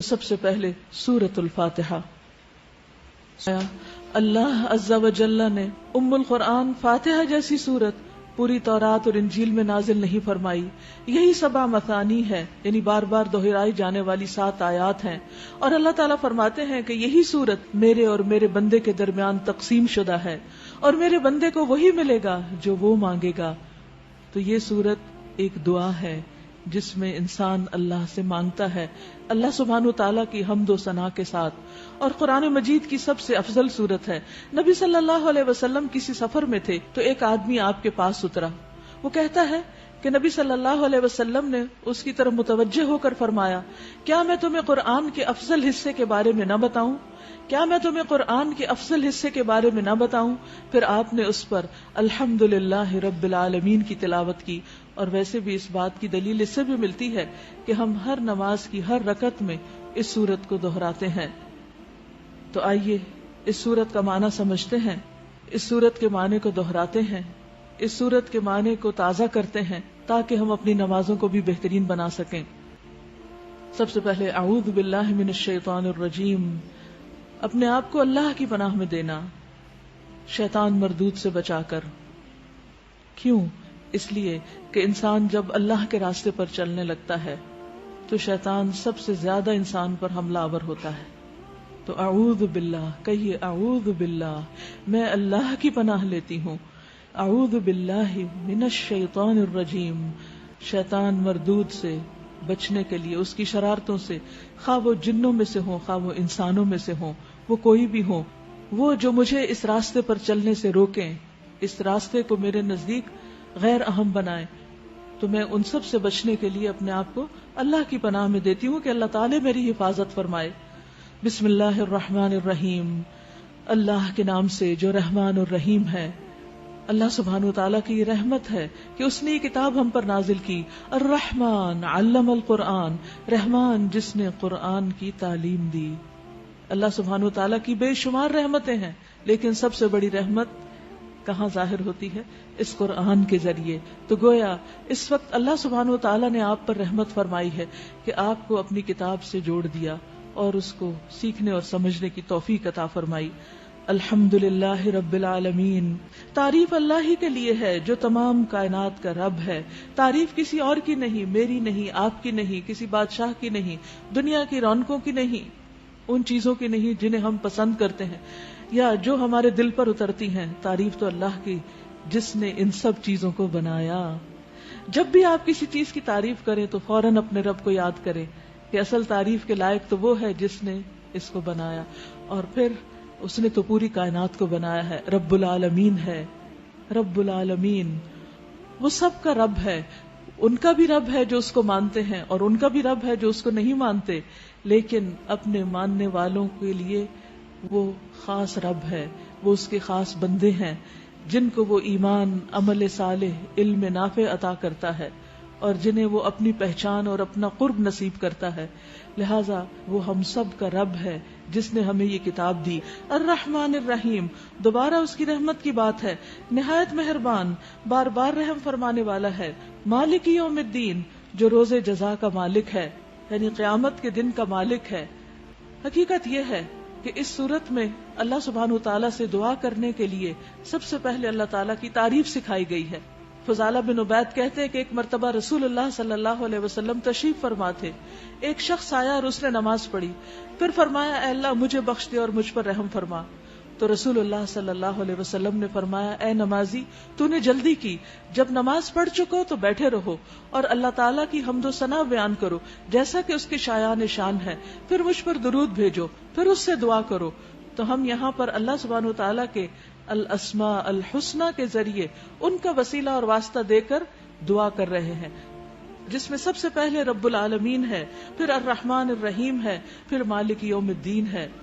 سب سے پہلے سورۃ الفاتحہ۔ اللہ عز و جل نے ام القرآن فاتحہ جیسی سورت پوری تورات اور انجیل میں نازل نہیں فرمائی۔ یہی 7 مثانی ہے، یعنی بار بار دہرائی جانے والی 7 آیات ہیں، اور اللہ تعالیٰ فرماتے ہیں کہ یہی سورت میرے اور میرے بندے کے درمیان تقسیم شدہ ہے، اور میرے بندے کو وہی ملے گا جو وہ مانگے گا۔ تو یہ سورت ایک دعا ہے جس میں انسان اللہ سے مانگتا ہے، اللہ سبحانہ وتعالیٰ کی حمد و ثنا کے ساتھ، اور قرآن مجید کی سب سے افضل سورت ہے۔ نبی صلی اللہ علیہ وسلم کسی سفر میں تھے تو ایک آدمی آپ کے پاس اترا۔ وہ کہتا ہے کہ نبی صلی اللہ علیہ وسلم نے اس کی طرف متوجہ ہو کر فرمایا، کیا میں تمہیں قرآن کے افضل حصے کے بارے میں نہ بتاؤں؟ کیا میں تمہیں قرآن کے افضل حصے کے بارے میں نہ بتاؤں؟ پھر آپ نے اس پر الحمدللہ رب العالمین کی تلاوت کی۔ اور ویسے بھی اس بات کی دلیل اس سے بھی ملتی ہے کہ ہم ہر نماز کی ہر رکعت میں اس سورت کو دہراتے ہیں۔ تو آئیے اس سورت کا معنی سمجھتے ہیں، اس سورت کے معنی کو دہراتے ہیں، اس سورت کے معنی کو تازہ کرتے ہیں تاکہ ہم اپنی نمازوں کو بھی بہترین بنا سکیں۔ سب سے پہلے اعوذ باللہ من الشیطان الرجیم، اپنے آپ کو اللہ کی پناہ میں دینا، شیطان مردود سے بچا کر۔ کیوں؟ اس لیے کہ انسان جب اللہ کے راستے پر چلنے لگتا ہے تو شیطان سب سے زیادہ انسان پر حملہ آور ہوتا ہے۔ تو اعوذ باللہ کہیے، اعوذ باللہ، میں اللہ کی پناہ لیتی ہوں، اعوذ باللہ من الشیطان الرجیم، شیطان مردود سے بچنے کے لیے، اس کی شرارتوں سے، خواہ وہ جنوں میں سے ہوں خواہ وہ انسانوں میں سے ہوں، وہ کوئی بھی ہوں، وہ جو مجھے اس راستے پر چلنے سے روکیں، اس راستے کو میرے نزدیک غیر اہم بنائے، تو میں ان سب سے بچنے کے لیے اپنے آپ کو اللہ کی پناہ میں دیتی ہوں کہ اللہ تعالی میری حفاظت فرمائے۔ بسم اللہ الرحمن الرحیم، اللہ کے نام سے جو رحمان الرحیم ہے۔ اللہ سبحانہ وتعالیٰ کی یہ رحمت ہے کہ اس نے یہ کتاب ہم پر نازل کی۔ الرحمن علم القرآن، رحمان جس نے قرآن کی تعلیم دی۔ اللہ سبحانہ وتعالیٰ کی بے شمار رحمتیں ہیں، لیکن سب سے بڑی رحمت کہاں ظاہر ہوتی ہے؟ اس قرآن کے ذریعے۔ تو گویا اس وقت اللہ سبحانہ وتعالیٰ نے آپ پر رحمت فرمائی ہے کہ آپ کو اپنی کتاب سے جوڑ دیا اور اس کو سیکھنے اور سمجھنے کی توفیق عطا فرمائی۔ الحمدللہ رب العالمین، تعریف اللہ ہی کے لیے ہے جو تمام کائنات کا رب ہے۔ تعریف کسی اور کی نہیں، میری نہیں، آپ کی نہیں، کسی بادشاہ کی نہیں، دنیا کی رونقوں کی نہیں، ان چیزوں کی نہیں جنہیں ہم پسند کرتے ہیں یا جو ہمارے دل پر اترتی ہیں۔ تعریف تو اللہ کی جس نے ان سب چیزوں کو بنایا۔ جب بھی آپ کسی چیز کی تعریف کریں تو فوراً اپنے رب کو یاد کریں کہ اصل تعریف کے لائق تو وہ ہے جس نے اس کو بنایا، اور پھر اس نے تو پوری کائنات کو بنایا ہے، رب العالمین ہے۔ رب العالمین وہ سب کا رب ہے، ان کا بھی رب ہے جو اس کو مانتے ہیں اور ان کا بھی رب ہے جو اس کو نہیں مانتے، لیکن اپنے ماننے والوں کے لیے وہ خاص رب ہے، وہ اس کے خاص بندے ہیں جن کو وہ ایمان، عمل صالح، علم نافع عطا کرتا ہے، اور جنہیں وہ اپنی پہچان اور اپنا قرب نصیب کرتا ہے۔ لہٰذا وہ ہم سب کا رب ہے جس نے ہمیں یہ کتاب دی۔ الرحمن الرحیم، دوبارہ اس کی رحمت کی بات ہے، نہایت مہربان، بار بار رحم فرمانے والا ہے۔ مالک یوم الدین، جو روز جزا کا مالک ہے، یعنی قیامت کے دن کا مالک ہے۔ حقیقت یہ ہے کہ اس صورت میں اللہ سبحانہ وتعالیٰ سے دعا کرنے کے لیے سب سے پہلے اللہ تعالیٰ کی تعریف سکھائی گئی ہے۔ فضالہ بن عبید کہتے ہیں کہ ایک مرتبہ رسول اللہ صلی اللہ علیہ وسلم تشریف فرما تھے، ایک شخص آیا اور اس نے نماز پڑھی، پھر فرمایا اے اللہ مجھے بخش دے اور مجھ پر رحم فرما۔ تو رسول اللہ صلی اللہ علیہ وسلم نے فرمایا اے نمازی، تو نے جلدی کی، جب نماز پڑھ چکو تو بیٹھے رہو اور اللہ تعالیٰ کی حمد و ثنا بیان کرو جیسا کہ اس کے شایان شان ہے، پھر مجھ پر درود بھیجو، پھر اس سے دعا کرو۔ تو ہم یہاں پر اللہ سبحانہ وتعالیٰ کے الاسماء الحسنی کے ذریعے ان کا وسیلہ اور واسطہ دے کر دعا کر رہے ہیں، جس میں سب سے پہلے رب العالمین ہے، پھر الرحمن الرحیم ہے، پھر مالک یوم الدین ہے۔